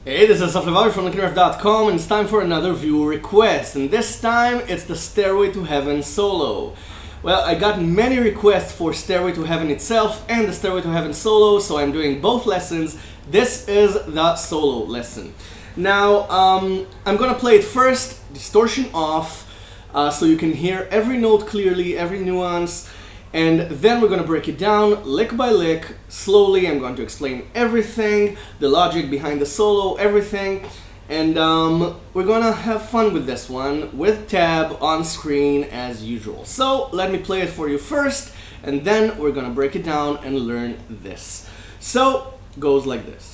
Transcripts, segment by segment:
Hey, this is from LickNRiff.com, and it's time for another viewer request, and this time it's the Stairway to Heaven solo. Well, I got many requests for Stairway to Heaven itself and the Stairway to Heaven solo, so I'm doing both lessons. This is the solo lesson. Now, I'm gonna play it first, distortion off, so you can hear every note clearly, every nuance, and then we're gonna break it down lick by lick, slowly. I'm going to explain everything, the logic behind the solo, everything, and we're gonna have fun with this one, with tab on screen as usual. So let me play it for you first, and then we're gonna break it down and learn this. So, goes like this.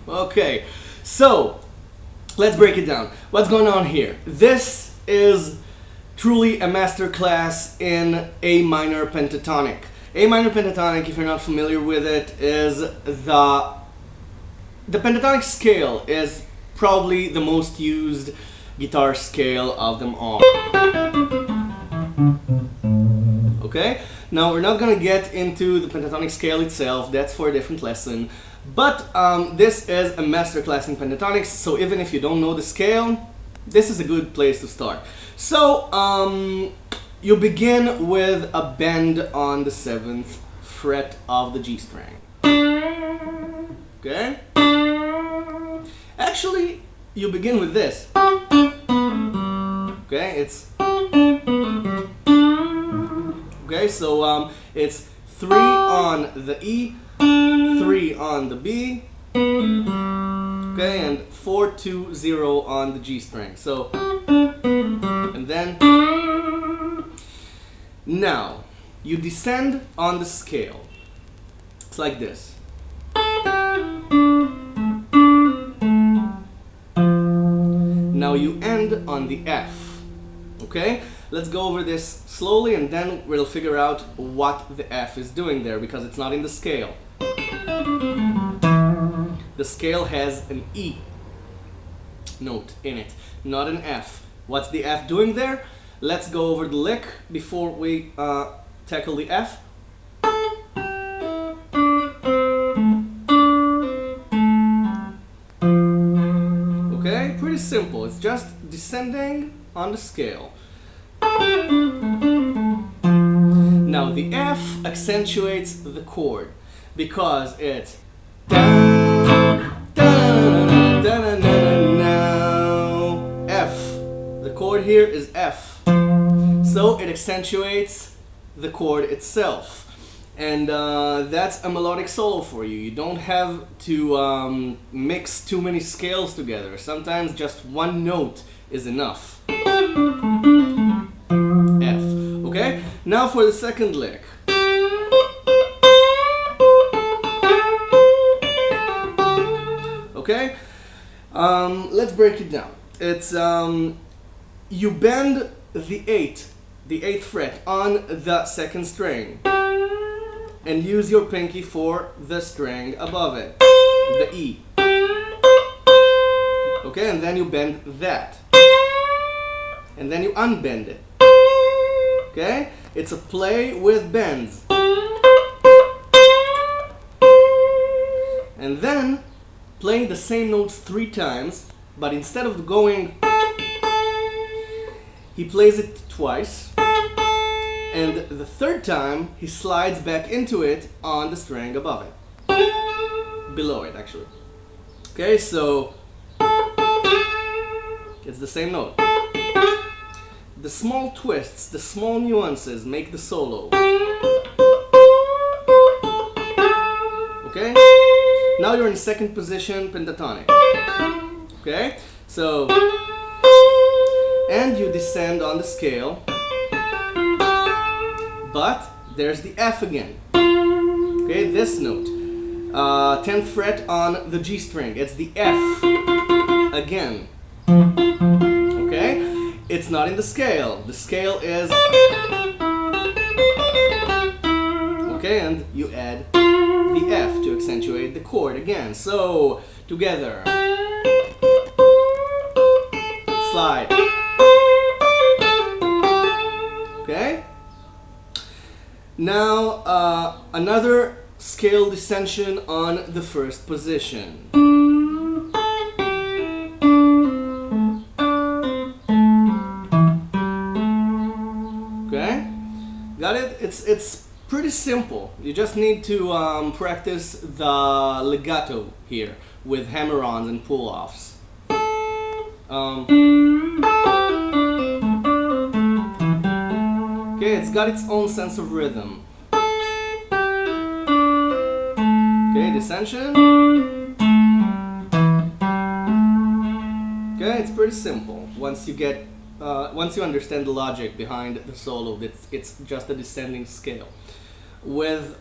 Okay, so let's break it down. What's going on here? This is truly a masterclass in A minor pentatonic. A minor pentatonic, if you're not familiar with it, is the pentatonic scale is probably the most used guitar scale of them all. Okay? Now we're not gonna get into the pentatonic scale itself, that's for a different lesson. But this is a masterclass in pentatonics, so even if you don't know the scale, this is a good place to start. So you begin with a bend on the 7th fret of the G string. Okay? Actually, you begin with this. Okay, it's okay, so it's 3 on the E, 3 on the B, okay, and 4, 2, 0 on the G string. So, and then, now, you descend on the scale. It's like this. Now you end on the F, okay? Let's go over this slowly and then we'll figure out what the F is doing there because it's not in the scale. The scale has an E note in it, not an F. What's the F doing there? Let's go over the lick before we tackle the F. Okay, pretty simple. It's just descending on the scale. Now the F accentuates the chord because it's down, down, down, down, now F. The chord here is F, so it accentuates the chord itself, and that's a melodic solo for you. You don't have to mix too many scales together. Sometimes just one note is enough. F. Okay? Now for the second lick. Okay? Let's break it down. It's you bend the 8th fret on the 2nd string and use your pinky for the string above it, the E. Okay, and then you bend that. And then you unbend it. Okay? It's a play with bends. And then playing the same notes 3 times, but instead of going, he plays it twice, and the 3rd time he slides back into it on the string above it. Below it, actually. Okay, so it's the same note. The small twists, the small nuances make the solo. Okay? Now you're in second position pentatonic. Okay? So, and you descend on the scale, but there's the F again. Okay, this note. 10th fret on the G string. It's the F again. Okay? It's not in the scale. The scale is... Okay, and you add the F to accentuate the chord again. So, together. Slide. Okay? Now, another scale descension on the first position. Okay? Got it? It's pretty simple. You just need to practice the legato here with hammer-ons and pull-offs. Okay, it's got its own sense of rhythm. Okay, descension. Okay, it's pretty simple. Once you understand the logic behind the solo, it's just a descending scale with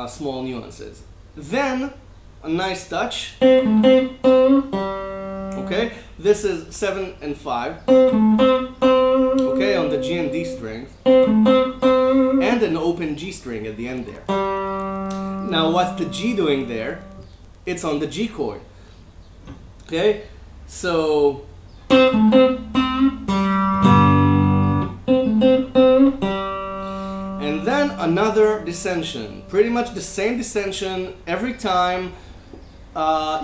small nuances. Then a nice touch. Okay, this is 7 and 5. Okay, on the G and D strings, and an open G string at the end there. Now, what's the G doing there? It's on the G chord. Okay, so and then another descension, pretty much the same descension every time,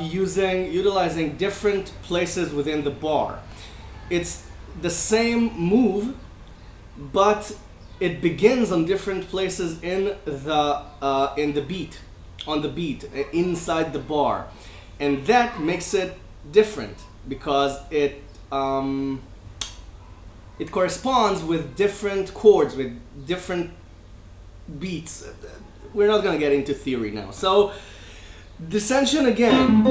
utilizing different places within the bar. It's the same move, but it begins on different places in the beat, on the beat, inside the bar, and that makes it different because it corresponds with different chords, with different beats. We're not gonna get into theory now. So, descension again.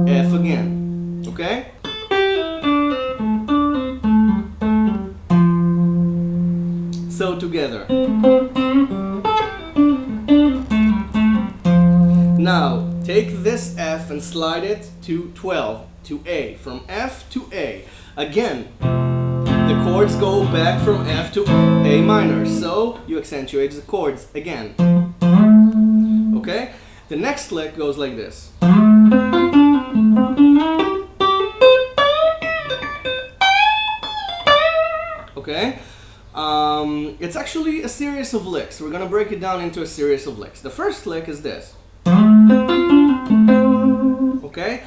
F again. Okay? So together. Now, take this F and slide it to 12, to A. From F to A. Again, the chords go back from F to A minor, so you accentuate the chords again. Okay? The next lick goes like this. Okay? It's actually a series of licks. We're gonna break it down into a series of licks. The first lick is this. Okay?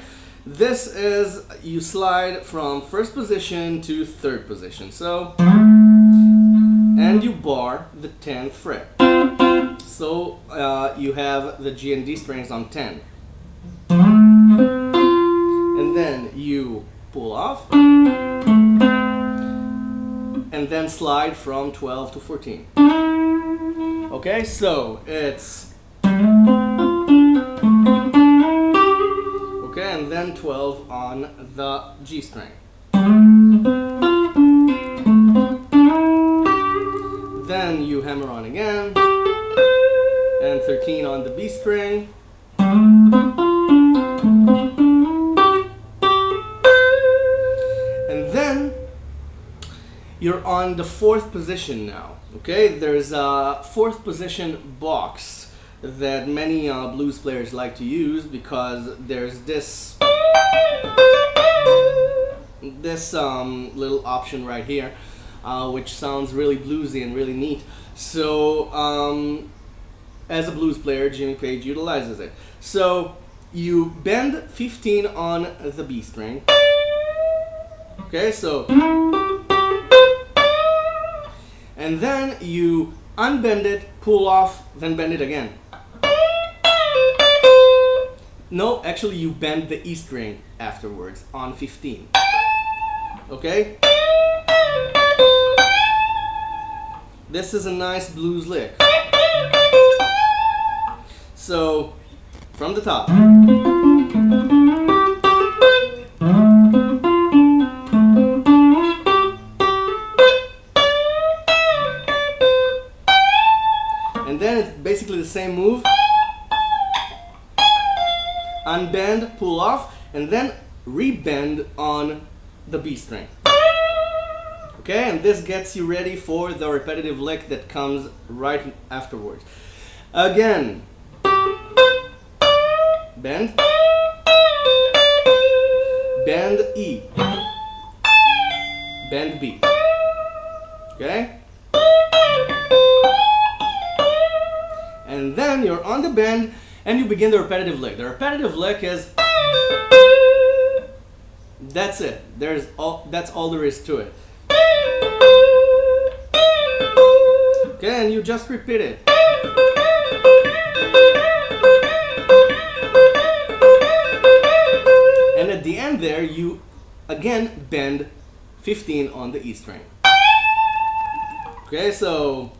This is, you slide from first position to third position. So, and you bar the 10th fret. So, you have the G and D strings on 10. And then you pull off. And then slide from 12 to 14. Okay, so it's... Okay, and then 12 on the G string. Then you hammer on again, and 13 on the B string. And then you're on the fourth position now. Okay, there's a fourth position box that many blues players like to use because there's this little option right here, which sounds really bluesy and really neat. So as a blues player, Jimmy Page utilizes it. So you bend 15 on the B string. Okay, so, and then you unbend it, pull off, then bend it again. No, actually you bend the E string afterwards on 15. Okay? this is a nice blues lick. So, from the top. And then it's basically the same move. Unbend, pull off, and then rebend on the B string. Okay, and this gets you ready for the repetitive lick that comes right afterwards. Again, bend, bend E, bend B. Okay? And then you're on the bend and you begin the repetitive lick. The repetitive lick is, that's it. That's all there is to it. Okay, and you just repeat it. And at the end there, you again bend 15 on the E string. Okay, so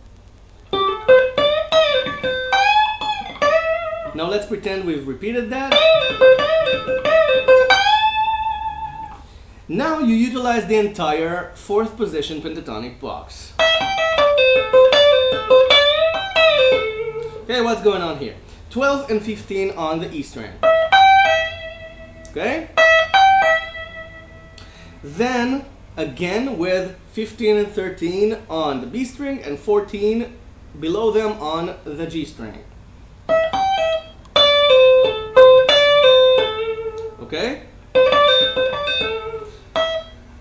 now let's pretend we've repeated that. Now you utilize the entire fourth position pentatonic box. Okay, what's going on here? 12 and 15 on the E string. Okay? Then, again with 15 and 13 on the B string and 14 below them on the G string. Okay?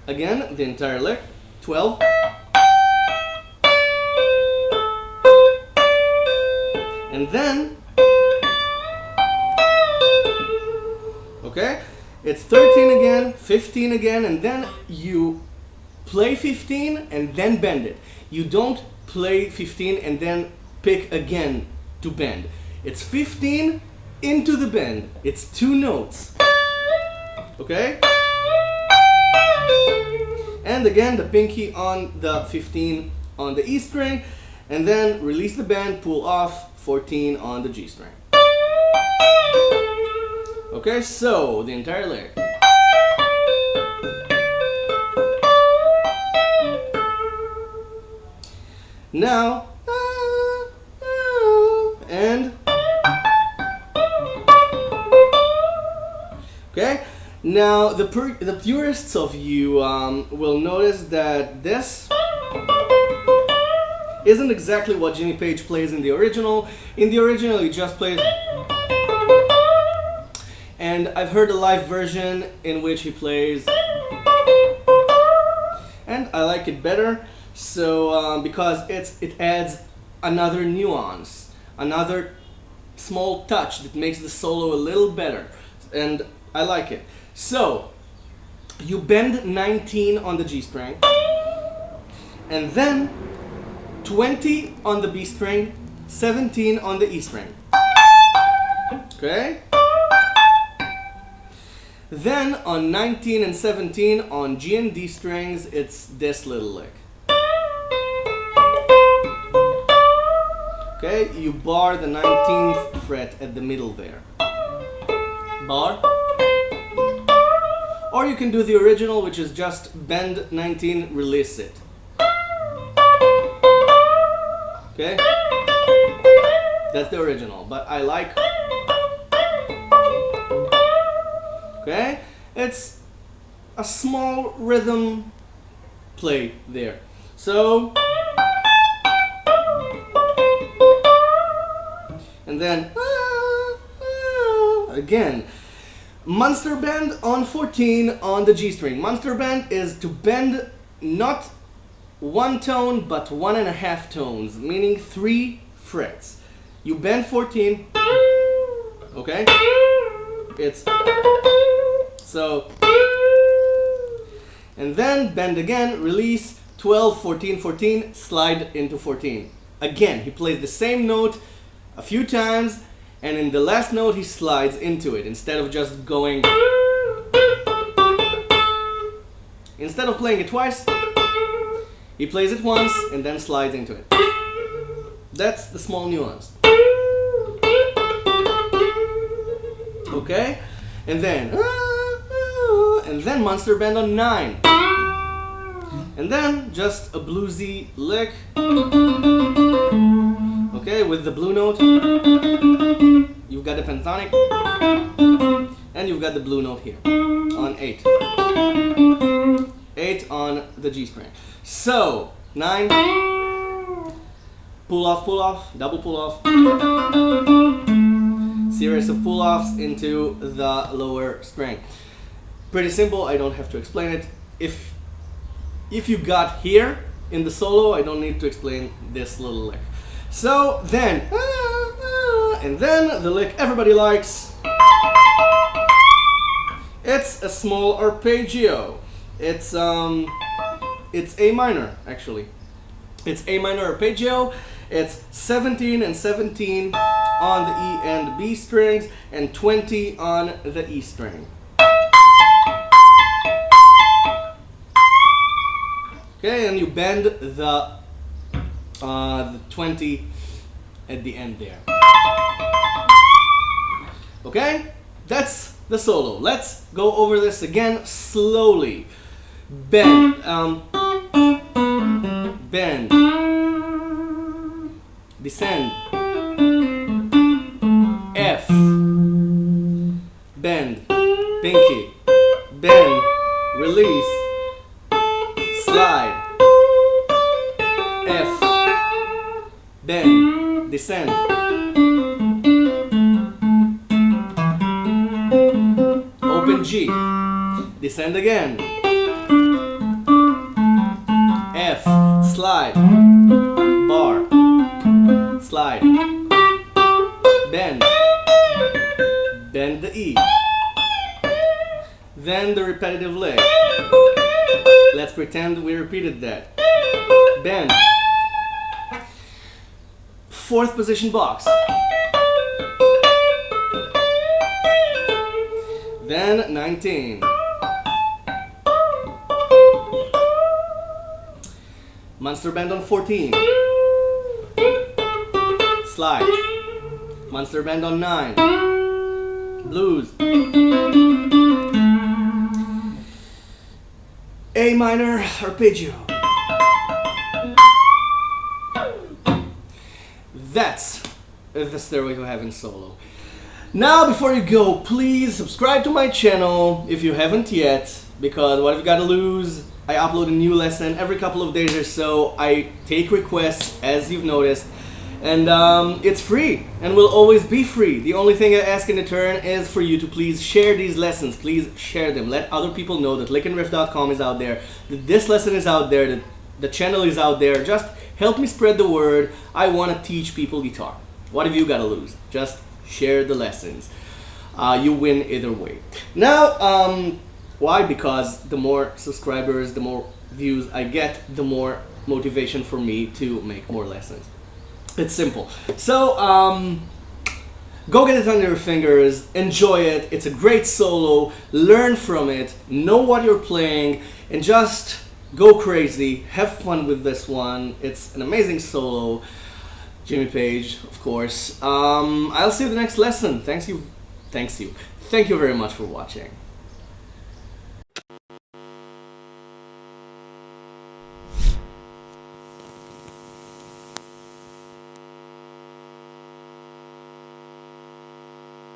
Again, the entire lick. 12. And then, okay, it's 13 again, 15 again, and then you play 15 and then bend it. You don't play 15 and then pick again to bend. It's 15 into the bend. It's 2 notes. Okay? And again, the pinky on the 15 on the E string, and then release the bend, pull off 14 on the G string. Okay, so the entire lick. Now, and okay. Now, the purists of you will notice that this isn't exactly what Jimmy Page plays in the original. In the original, he just plays, and I've heard a live version in which he plays, and I like it better. So because it adds another nuance, another small touch that makes the solo a little better, and I like it. So you bend 19 on the G string, and then 20 on the B string, 17 on the E string. Okay? Then on 19 and 17 on G and D strings, it's this little lick. Okay? You bar the 19th fret at the middle there. Bar. Or you can do the original, which is just bend 19, release it. Okay? That's the original, but I like. Okay? It's a small rhythm play there. So, and then again, Monster bend on 14 on the G string. Monster bend is to bend not 1 tone but 1.5 tones, meaning 3 frets. You bend 14, okay? It's so, and then bend again, release 12, 14, 14, slide into 14. Again, he plays the same note a few times, and in the last note he slides into it instead of just going. Instead of playing it twice, He plays it once and then slides into it. That's the small nuance. Okay? And then Monster Band on 9. And then just a bluesy lick. Okay, with the blue note. You've got the pentatonic. And you've got the blue note here on 8. 8 on the G string. So, 9, pull off, double pull off, series of pull offs into the lower string. Pretty simple, I don't have to explain it. If you got here in the solo, I don't need to explain this little lick. So then, and then the lick everybody likes. It's a small arpeggio. It's A minor, actually. It's A minor arpeggio. It's 17 and 17 on the E and B strings and 20 on the E string. Okay, and you bend the 20 at the end there. Okay, that's the solo. Let's go over this again slowly. Bend, bend, descend, F, bend, pinky, bend, release, slide, F, bend, descend, open G, descend again, F, slide, bar, slide, bend, bend the E, then the repetitive lick. Let's pretend we repeated that. Bend, 4th position box, then 19. Monster Band on 14. Slide. Monster Band on 9. Blues. A minor arpeggio. That's the Stairway to Heaven solo. Now, before you go, please subscribe to my channel if you haven't yet, because what have you got to lose? I upload a new lesson every couple of days or so. I take requests, as you've noticed, and it's free and will always be free. The only thing I ask in return is for you to please share these lessons. Please share them. Let other people know that LickNRiff.com is out there, that this lesson is out there, that the channel is out there. Just help me spread the word. I want to teach people guitar. What have you got to lose? Just share the lessons. You win either way. Now, why? Because the more subscribers, the more views I get, the more motivation for me to make more lessons. It's simple. So, go get it under your fingers, enjoy it. It's a great solo. Learn from it, know what you're playing, and just go crazy. Have fun with this one. It's an amazing solo. Jimmy Page, of course. I'll see you in the next lesson. Thank you very much for watching.